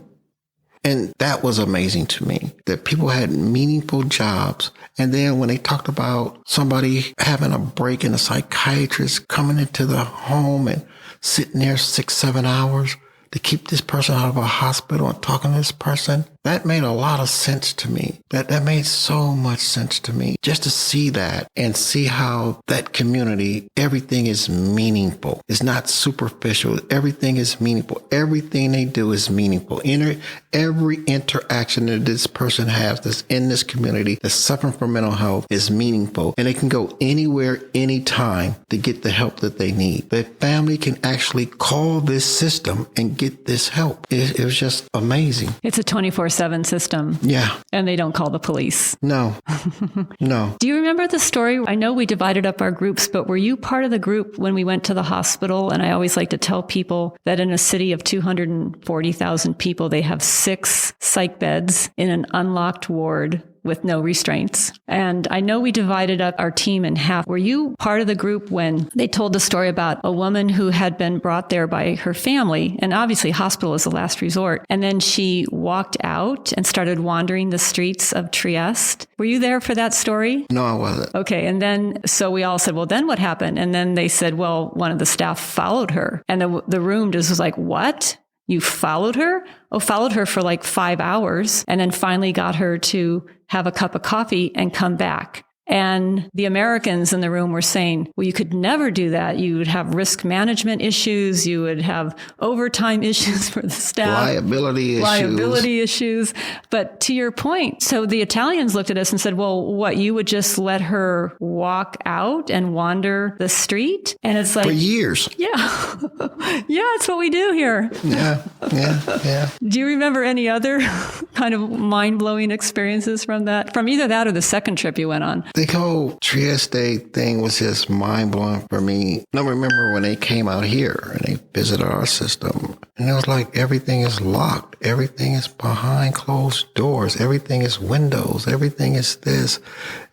And that was amazing to me, that people had meaningful jobs. And then when they talked about somebody having a break and a psychiatrist coming into the home and sitting there 6-7 hours to keep this person out of a hospital and talking to this person, that made a lot of sense to me. That made so much sense to me, just to see that and see how that community, everything is meaningful. It's not superficial. Everything is meaningful. Everything they do is meaningful. Every interaction that this person has that's in this community that's suffering from mental health is meaningful. And they can go anywhere, anytime to get the help that they need. Their family can actually call this system and get this help. It was just amazing. It's a 24/7 system. Yeah. And they don't call the police. No. No. Do you remember the story? I know we divided up our groups, but were you part of the group when we went to the hospital? And I always like to tell people that in a city of 240,000 people, they have 6 psych beds in an unlocked ward with no restraints. And I know we divided up our team in half. Were you part of the group when they told the story about a woman who had been brought there by her family? And obviously hospital is the last resort. And then she walked out and started wandering the streets of Trieste. Were you there for that story? No, I wasn't. Okay. And then, so we all said, well, then what happened? And then they said, well, one of the staff followed her. And the room just was like, what? You followed her? Oh, followed her for like 5 hours, and then finally got her to have a cup of coffee and come back. And the Americans in the room were saying, well, you could never do that. You would have risk management issues. You would have overtime issues for the staff. Liability issues. But to your point, so the Italians looked at us and said, well, what, you would just let her walk out and wander the street? And it's like, for years. Yeah. Yeah, it's what we do here. Yeah. Do you remember any other kind of mind-blowing experiences from that? From either that or the second trip you went on? The whole Trieste thing was just mind-blowing for me. I remember when they came out here and they visited our system, and it was like everything is locked. Everything is behind closed doors. Everything is windows. Everything is this.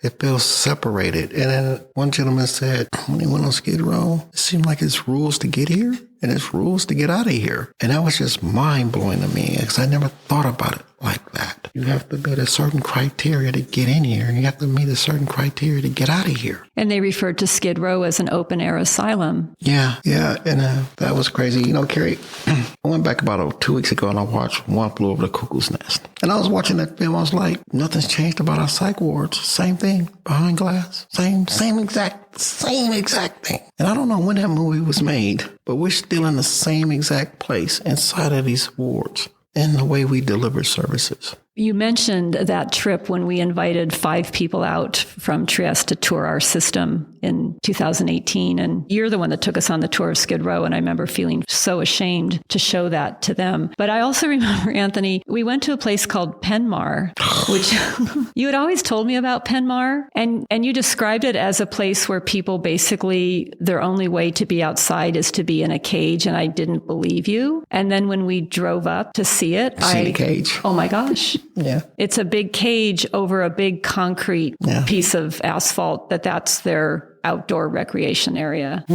It feels separated. And then one gentleman said, when he went on Skid Row, it seemed like it's rules to get here and it's rules to get out of here. And that was just mind-blowing to me, because I never thought about it like that. You have to meet a certain criteria to get in here, and you have to meet a certain criteria to get out of here. And they referred to Skid Row as an open-air asylum. Yeah. And that was crazy. You know, Carrie, I went back about 2 weeks ago and I watched One Flew Over the Cuckoo's Nest. And I was watching that film. I was like, nothing's changed about our psych wards. Same thing, behind glass. Same exact thing. And I don't know when that movie was made, but we're still in the same exact place inside of these wards in the way we deliver services. You mentioned that trip when we invited 5 people out from Trieste to tour our system in 2018. And you're the one that took us on the tour of Skid Row. And I remember feeling so ashamed to show that to them. But I also remember, Anthony, we went to a place called Penmar, which you had always told me about Penmar. And you described it as a place where people basically, their only way to be outside is to be in a cage. And I didn't believe you. And then when we drove up to see it, the cage. Oh my gosh. Yeah. It's a big cage over a big concrete piece of asphalt that's their outdoor recreation area.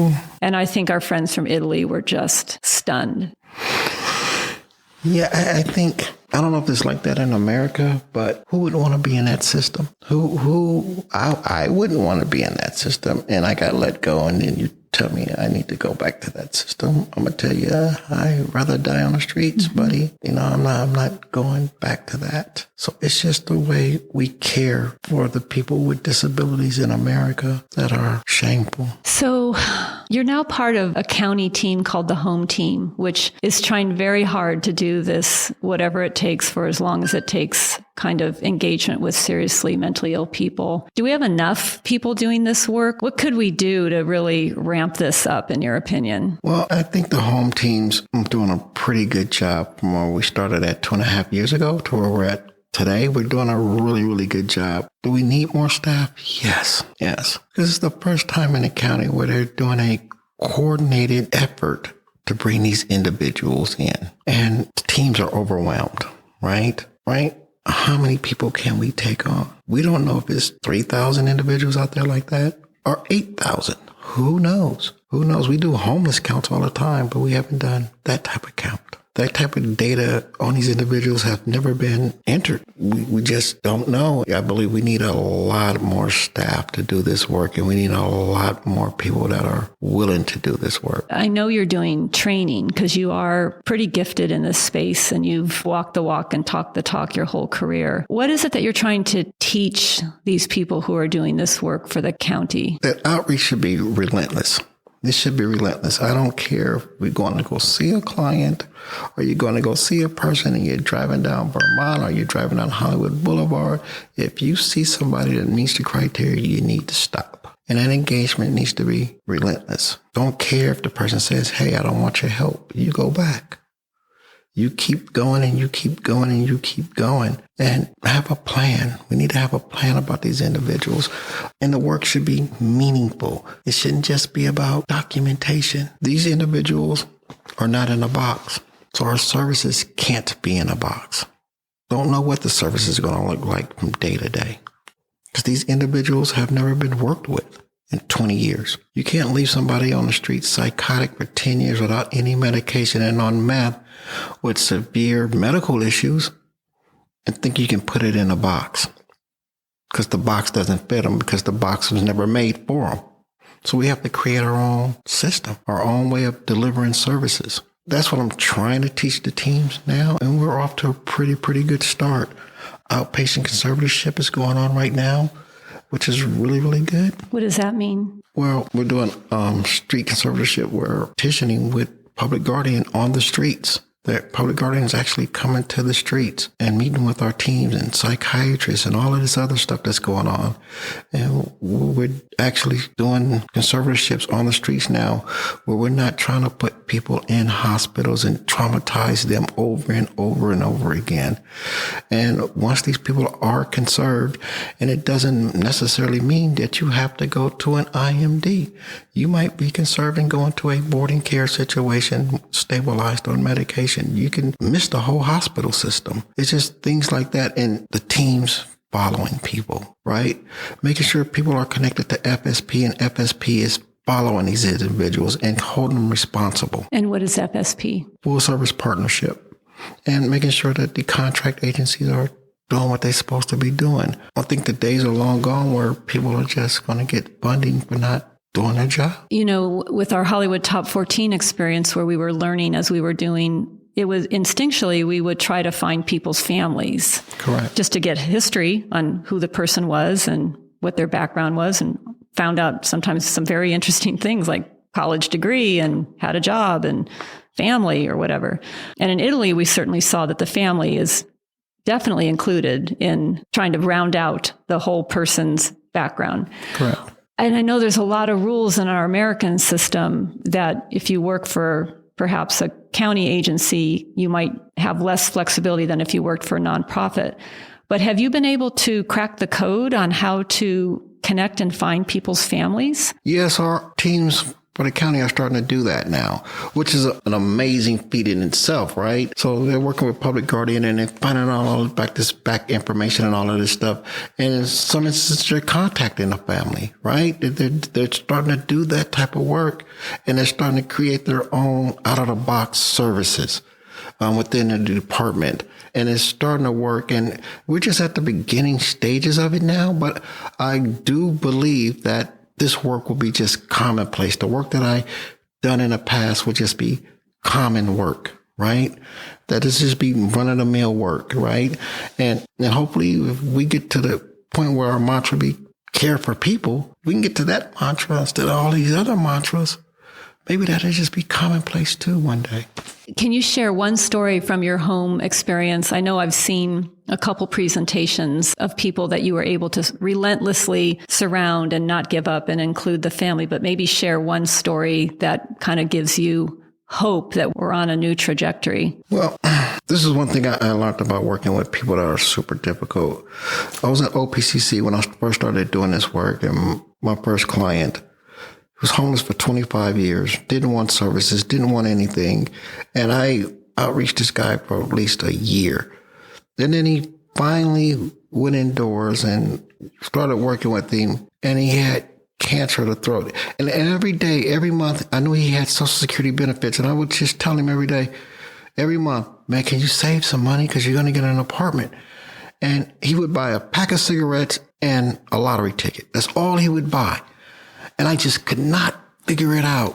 And I think our friends from Italy were just stunned. Yeah, I think, I don't know if it's like that in America, but who would want to be in that system? I wouldn't want to be in that system. And I got let go, and then you tell me I need to go back to that system. I'm going to tell you, I'd rather die on the streets, buddy. I'm not going back to that. So it's just the way we care for the people with disabilities in America that are shameful. So you're now part of a county team called the Home Team, which is trying very hard to do this, whatever it takes for as long as it takes, kind of engagement with seriously mentally ill people. Do we have enough people doing this work? What could we do to really ramp this up, in your opinion? Well, I think the Home Team's doing a pretty good job from where we started at 2.5 years ago to where we're at today. We're doing a really, really good job. Do we need more staff? Yes. This is the first time in the county where they're doing a coordinated effort to bring these individuals in. And teams are overwhelmed, right? How many people can we take on? We don't know if it's 3,000 individuals out there like that or 8,000. Who knows? We do homeless counts all the time, but we haven't done that type of count. That type of data on these individuals have never been entered. We just don't know. I believe we need a lot more staff to do this work, and we need a lot more people that are willing to do this work. I know you're doing training because you are pretty gifted in this space and you've walked the walk and talked the talk your whole career. What is it that you're trying to teach these people who are doing this work for the county? That outreach should be relentless. This should be relentless. I don't care if we're going to go see a client or you're going to go see a person and you're driving down Vermont or you're driving down Hollywood Boulevard. If you see somebody that meets the criteria, you need to stop. And that engagement needs to be relentless. Don't care if the person says, hey, I don't want your help. You go back. You keep going and you keep going and you keep going and have a plan. We need to have a plan about these individuals, and the work should be meaningful. It shouldn't just be about documentation. These individuals are not in a box, so our services can't be in a box. Don't know what the service is going to look like from day to day because these individuals have never been worked with in 20 years. You can't leave somebody on the street psychotic for 10 years without any medication and on meth with severe medical issues and think you can put it in a box because the box doesn't fit them because the box was never made for them. So we have to create our own system, our own way of delivering services. That's what I'm trying to teach the teams now, and we're off to a pretty good start. Outpatient conservatorship is going on right now, which is really, really good. What does that mean? Well, we're doing street conservatorship. We're petitioning with public guardian on the streets. The public guardian is actually coming to the streets and meeting with our teams and psychiatrists and all of this other stuff that's going on. And we're actually doing conservatorships on the streets now where we're not trying to put people in hospitals and traumatize them over and over and over again. And once these people are conserved, and it doesn't necessarily mean that you have to go to an IMD. You might be conserved and go into a boarding care situation, stabilized on medication. You can miss the whole hospital system. It's just things like that. And the teams following people, right? Making sure people are connected to FSP, and FSP is following these individuals and holding them responsible. And what is FSP? Full service partnership. And making sure that the contract agencies are doing what they're supposed to be doing. I think the days are long gone where people are just going to get funding for not doing their job. You know, with our Hollywood Top 14 experience where we were learning as we were doing, it was instinctually we would try to find people's families. Correct. Just to get history on who the person was and what their background was, and found out sometimes some very interesting things like college degree and had a job and family or whatever. And in Italy, we certainly saw that the family is definitely included in trying to round out the whole person's background. Correct. And I know there's a lot of rules in our American system that if you work for perhaps a county agency, you might have less flexibility than if you worked for a nonprofit. But have you been able to crack the code on how to connect and find people's families? Yes, our teams for the county are starting to do that now, which is an amazing feat in itself, right? So they're working with Public Guardian and they're finding out all this back information and all of this stuff. And in some instances, they're contacting the family, right? They're starting to do that type of work, and they're starting to create their own out-of-the-box services within the department. And it's starting to work, and we're just at the beginning stages of it now. But I do believe that this work will be just commonplace. The work that I done in the past will just be common work, right? That is just be run-of-the-mill work, right? And hopefully if we get to the point where our mantra be care for people, we can get to that mantra instead of all these other mantras. Maybe that'll just be commonplace too one day. Can you share one story from your home experience? I know I've seen a couple presentations of people that you were able to relentlessly surround and not give up and include the family, but maybe share one story that kind of gives you hope that we're on a new trajectory. Well, this is one thing I learned about working with people that are super difficult. I was at OPCC when I first started doing this work, and my first client was homeless for 25 years, didn't want services, didn't want anything. And I outreached this guy for at least a year. And then he finally went indoors and started working with him. And he had cancer of the throat. And every day, every month, I knew he had Social Security benefits. And I would just tell him every day, every month, man, can you save some money? Because you're going to get an apartment. And he would buy a pack of cigarettes and a lottery ticket. That's all he would buy. And I just could not figure it out.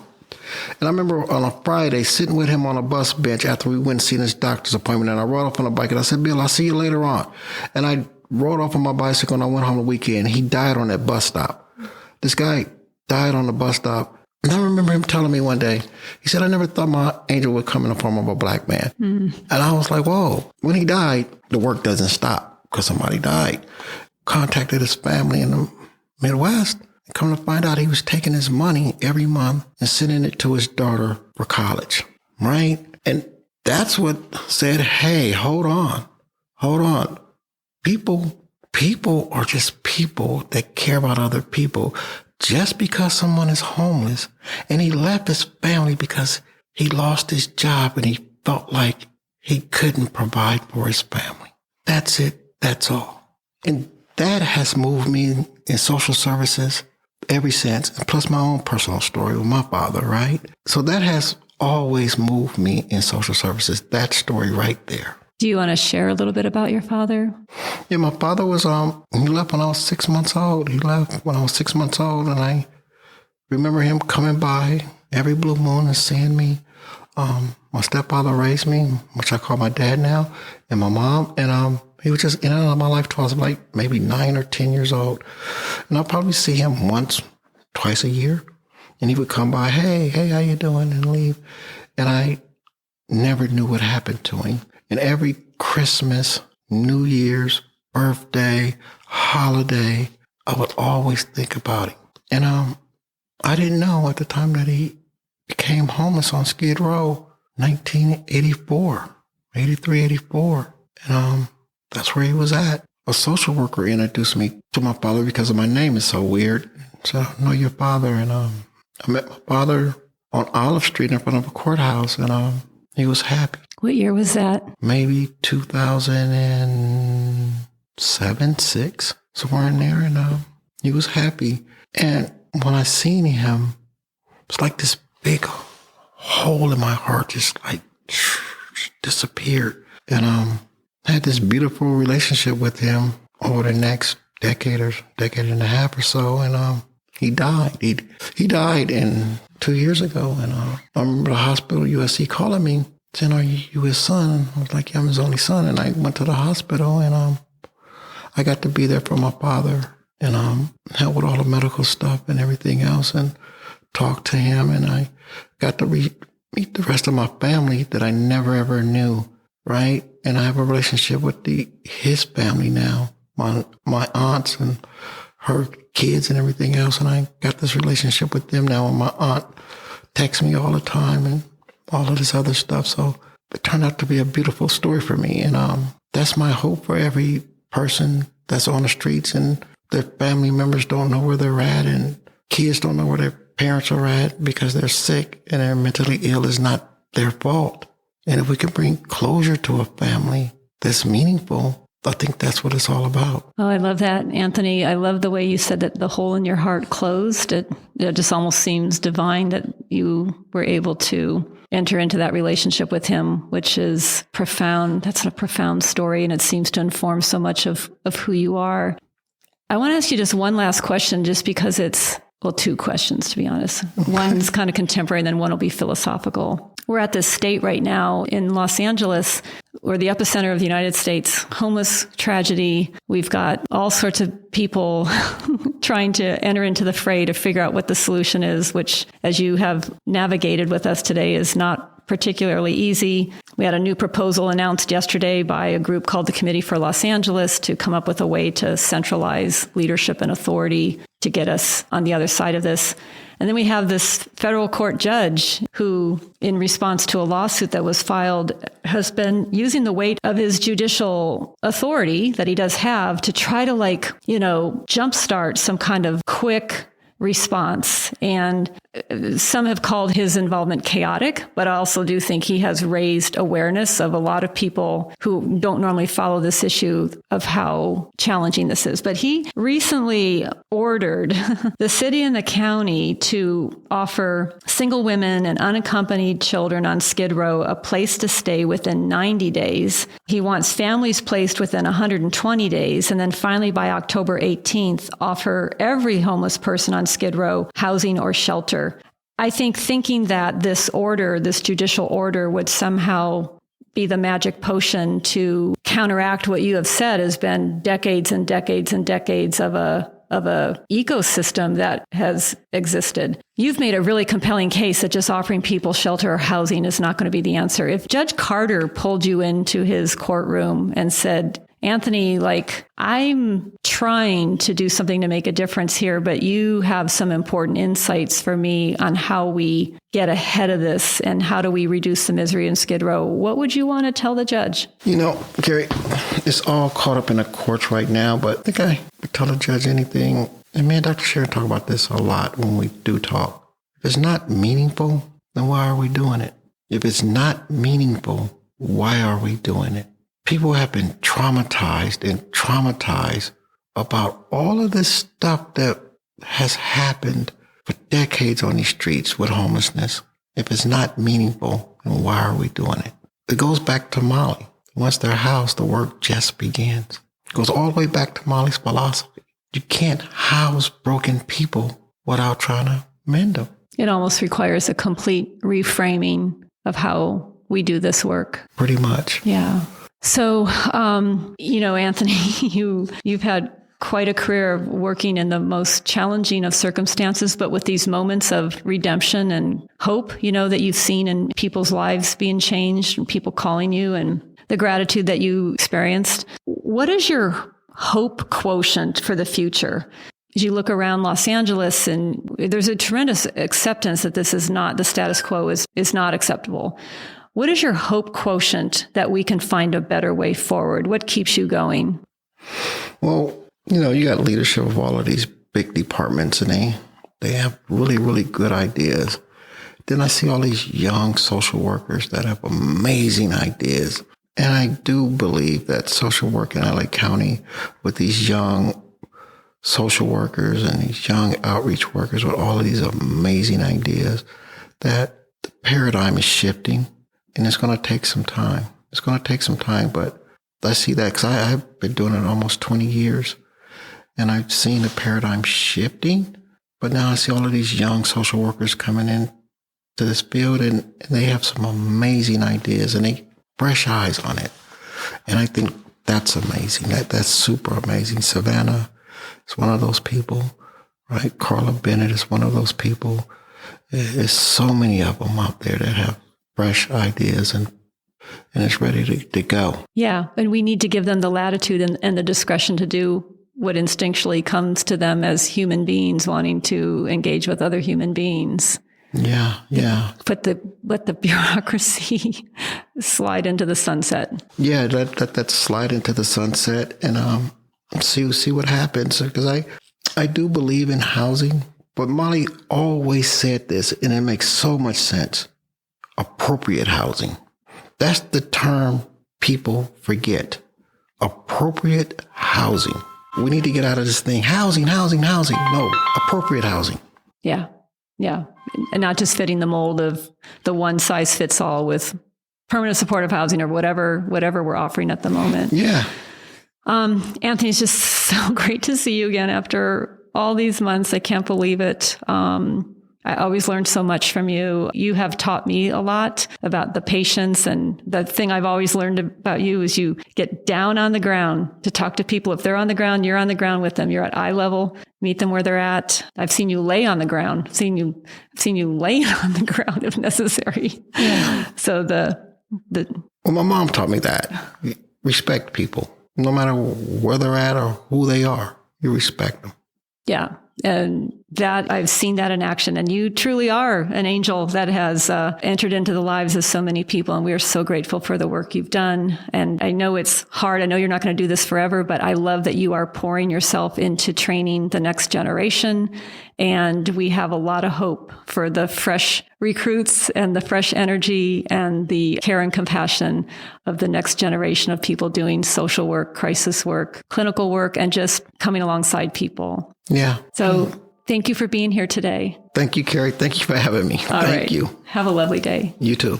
And I remember on a Friday sitting with him on a bus bench after we went and seen his doctor's appointment. And I rode off on a bike and I said, Bill, I'll see you later on. And I rode off on my bicycle and I went home the weekend. He died on that bus stop. This guy died on the bus stop. And I remember him telling me one day, he said, I never thought my angel would come in the form of a black man. And I was like, whoa. When he died, the work doesn't stop because somebody died. Contacted his family in the Midwest. Come to find out he was taking his money every month and sending it to his daughter for college, right? And that's what said, hey, hold on. People are just people that care about other people. Just because someone is homeless and he left his family because he lost his job and he felt like he couldn't provide for his family. That's it. That's all. And that has moved me in social services ever since, and plus my own personal story with my father, right? So that has always moved me in social services, that story right there. Do you want to share a little bit about your father? Yeah, my father was, he left when I was 6 months old. And I remember him coming by every blue moon and seeing me. My stepfather raised me, which I call my dad now, and my mom, and he was just in and out of my life till I was like maybe 9 or 10 years old. And I'll probably see him once, twice a year. And he would come by, hey, how you doing? And leave. And I never knew what happened to him. And every Christmas, New Year's, birthday, holiday, I would always think about him. And I didn't know at the time that he became homeless on Skid Row, 1984, 83, 84. And that's where he was at. A social worker introduced me to my father because my name is so weird. So I know your father. And I met my father on Olive Street in front of a courthouse, and he was happy. What year was that? Maybe 2007, 6, somewhere in there. And he was happy. And when I seen him, it's like this big hole in my heart just like disappeared. And I had this beautiful relationship with him over the next decade and a half or so. And he died. He died 2 years ago. And I remember the hospital, USC, calling me, saying, are you his son? I was like, yeah, I'm his only son. And I went to the hospital, and I got to be there for my father and help with all the medical stuff and everything else, and talk to him. And I got to meet the rest of my family that I never, ever knew right? And I have a relationship with his family now, my aunts and her kids and everything else. And I got this relationship with them now. And my aunt texts me all the time and all of this other stuff. So it turned out to be a beautiful story for me. And that's my hope for every person that's on the streets and their family members don't know where they're at and kids don't know where their parents are at because they're sick and they're mentally ill is not their fault. And if we can bring closure to a family that's meaningful, I think that's what it's all about. Oh, I love that, Anthony. I love the way you said that the hole in your heart closed. It just almost seems divine that you were able to enter into that relationship with him, which is profound. That's a profound story, and it seems to inform so much of who you are. I want to ask you just one last question, just because it's, well, two questions, to be honest. One's kind of contemporary, and then one will be philosophical. We're at this state right now in Los Angeles, we're the epicenter of the United States, homeless tragedy. We've got all sorts of people trying to enter into the fray to figure out what the solution is, which, as you have navigated with us today, is not particularly easy. We had a new proposal announced yesterday by a group called the Committee for Los Angeles to come up with a way to centralize leadership and authority to get us on the other side of this. And then we have this federal court judge who, in response to a lawsuit that was filed, has been using the weight of his judicial authority that he does have to try to, jumpstart some kind of quick response. And some have called his involvement chaotic, but I also do think he has raised awareness of a lot of people who don't normally follow this issue of how challenging this is. But he recently ordered the city and the county to offer single women and unaccompanied children on Skid Row a place to stay within 90 days. He wants families placed within 120 days. And then finally, by October 18th, offer every homeless person on Skid Row housing or shelter. I think thinking that this judicial order would somehow be the magic potion to counteract what you have said has been decades and decades and decades of a ecosystem that has existed. You've made a really compelling case that just offering people shelter or housing is not going to be the answer. If Judge Carter pulled you into his courtroom and said, Anthony, I'm trying to do something to make a difference here, but you have some important insights for me on how we get ahead of this and how do we reduce the misery in Skid Row, what would you want to tell the judge? Gary, it's all caught up in the courts right now, but I think I would tell the judge anything. And me and Dr. Sharon talk about this a lot when we do talk. If it's not meaningful, then why are we doing it? If it's not meaningful, why are we doing it? People have been traumatized about all of this stuff that has happened for decades on these streets with homelessness. If it's not meaningful, then why are we doing it? It goes back to Mollie. Once they're housed, the work just begins. It goes all the way back to Mollie's philosophy. You can't house broken people without trying to mend them. It almost requires a complete reframing of how we do this work. Pretty much. Yeah. So, Anthony, you've had quite a career of working in the most challenging of circumstances, but with these moments of redemption and hope, that you've seen in people's lives being changed and people calling you and the gratitude that you experienced. What is your hope quotient for the future? As you look around Los Angeles, and there's a tremendous acceptance that this is not, the status quo is not acceptable. What is your hope quotient that we can find a better way forward? What keeps you going? Well, you got leadership of all of these big departments, and they have really, really good ideas. Then I see all these young social workers that have amazing ideas. And I do believe that social work in LA County with these young social workers and these young outreach workers with all of these amazing ideas, that the paradigm is shifting. And it's going to take some time. But I see that because I've been doing it almost 20 years. And I've seen the paradigm shifting. But now I see all of these young social workers coming in to this field, and they have some amazing ideas, and they fresh eyes on it. And I think that's amazing. That's super amazing. Savannah is one of those people, right? Carla Bennett is one of those people. There's so many of them out there that have fresh ideas and and it's ready to go. Yeah. And we need to give them the latitude and the discretion to do what instinctually comes to them as human beings wanting to engage with other human beings. Yeah. Let the bureaucracy slide into the sunset. Yeah, let slide into the sunset and see what happens. Because I do believe in housing, but Mollie always said this, and it makes so much sense. Appropriate housing. That's the term people forget. Appropriate housing. We need to get out of this thing. Housing. No, appropriate housing. Yeah. And not just fitting the mold of the one size fits all with permanent supportive housing or whatever we're offering at the moment. Yeah. Anthony, it's just so great to see you again after all these months. I can't believe it. I always learned so much from you. You have taught me a lot about the patience, and the thing I've always learned about you is you get down on the ground to talk to people. If they're on the ground, you're on the ground with them. You're at eye level, meet them where they're at. I've seen you lay on the ground. I've seen you lay on the ground if necessary. Yeah. So Well, my mom taught me that. Respect people. No matter where they're at or who they are, you respect them. Yeah. And that I've seen that in action. And you truly are an angel that has entered into the lives of so many people. And we are so grateful for the work you've done. And I know it's hard. I know you're not going to do this forever, but I love that you are pouring yourself into training the next generation. And we have a lot of hope for the fresh recruits and the fresh energy and the care and compassion of the next generation of people doing social work, crisis work, clinical work, and just coming alongside people. Yeah. So thank you for being here today. Thank you, Carrie. Thank you for having me. Thank you. Have a lovely day. You too.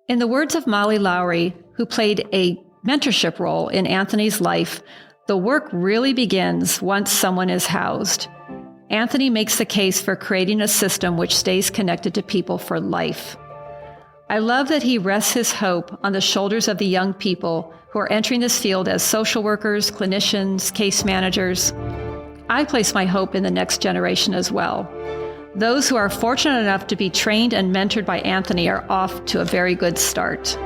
In the words of Mollie Lowery, who played a mentorship role in Anthony's life, the work really begins once someone is housed. Anthony makes the case for creating a system which stays connected to people for life. I love that he rests his hope on the shoulders of the young people who are entering this field as social workers, clinicians, case managers. I place my hope in the next generation as well. Those who are fortunate enough to be trained and mentored by Anthony are off to a very good start.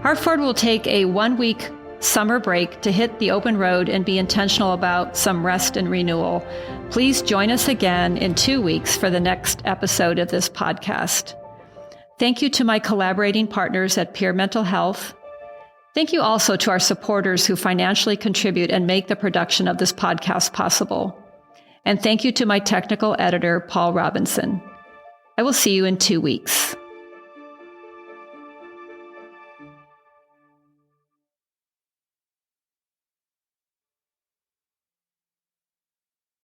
Heartforward will take a 1-week summer break to hit the open road and be intentional about some rest and renewal. Please join us again in 2 weeks for the next episode of this podcast. Thank you to my collaborating partners at Peer Mental Health. Thank you also to our supporters who financially contribute and make the production of this podcast possible. And thank you to my technical editor, Paul Robinson. I will see you in 2 weeks.